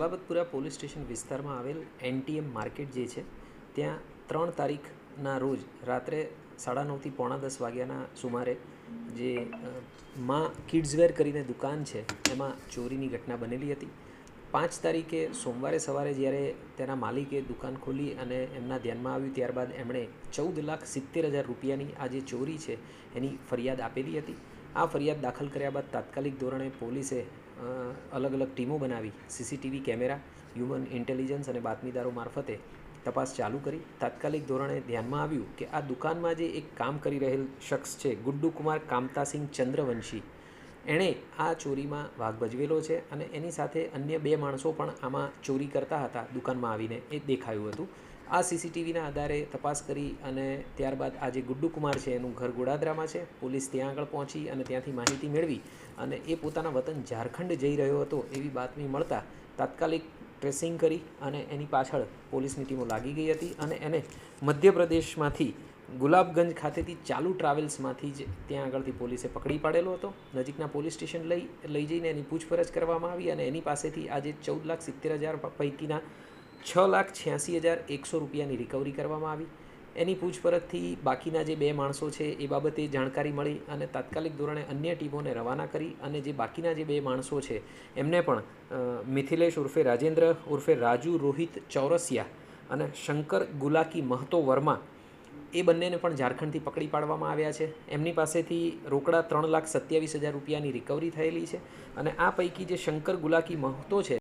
બાબતપુરા police station વિસ્તારમાં આવેલ એનટીએમ market જે છે ત્યાં 3 તારીખના રોજ રાત્રે 9:30થી 9:45 વાગ્યાના સુમારે જે માં કિડ્સવેર કરીને દુકાન છે એમાં ચોરીની ઘટના બનેલી હતી। 5 તારીખે સોમવારે સવારે જ્યારે તેના માલિકે દુકાન ખોલી અને એમના ધ્યાનમાં આવ્યું ત્યારબાદ એમણે 14,70,000 રૂપિયાની આ જે ચોરી છે એની ફરિયાદ આપેલી હતી। આ ફરિયાદ દાખલ કર્યા બાદ તાત્કાલિક ધોરણે પોલીસે અલગ અલગ ટીમો બનાવી સીસીટીવી કેમેરા, હ્યુમન ઇન્ટેલિજન્સ અને બાતમીદારો મારફતે તપાસ ચાલુ કરી। તાત્કાલિક ધોરણે ધ્યાનમાં આવ્યું કે આ દુકાનમાં જે એક કામ કરી રહેલ શખ્સ છે ગુડ્ડુકુમાર કામતાસિંહ ચંદ્રવંશી, એણે આ ચોરીમાં ભાગ ભજવેલો છે અને એની સાથે અન્ય 2 માણસો પણ આમાં ચોરી કરતા હતા દુકાનમાં આવીને એ દેખાયું હતું। આ સીસીટીવીના આધારે તપાસ કરી અને ત્યારબાદ આ જે ગુડ્ડુકુમાર છે એનું ઘર ગોડાદરામાં છે। પોલીસ ત્યાં આગળ પહોંચી અને ત્યાંથી માહિતી મેળવી અને એ પોતાના વતન ઝારખંડ જઈ રહ્યો હતો એવી બાતમી મળતા તાત્કાલિક ટ્રેસિંગ કરી અને એની પાછળ પોલીસની ટીમો લાગી ગઈ હતી અને એને મધ્યપ્રદેશમાંથી ગુલાબગંજ ખાતેથી ચાલુ ટ્રાવેલ્સમાંથી જ ત્યાં આગળથી પોલીસે પકડી પાડેલો હતો। નજીકના પોલીસ સ્ટેશન લઈ જઈને એની પૂછપરછ કરવામાં આવી અને એની પાસેથી આજે 14,70,000 પૈકીના 6,86,100 રૂપિયાની રિકવરી કરવામાં આવી। એની પૂછપરછથી બાકીના જે 2 માણસો છે એ બાબતે જાણકારી મળી અને તાત્કાલિક ધોરણે અન્ય ટીમોને રવાના કરી અને જે બાકીના જે 2 માણસો છે એમને પણ મિથિલેશ ઉર્ફે રાજેન્દ્ર ઉર્ફે રાજુ રોહિત ચૌરસિયા અને શંકર ગુલાકી મહતો વર્મા એ બંનેને પણ ઝારખંડથી પકડી પાડવામાં આવ્યા છે। એમની પાસેથી રોકડા 3,27,000 રૂપિયાની રિકવરી થયેલી છે અને આ પૈકી જે શંકર ગુલાકી મહતો છે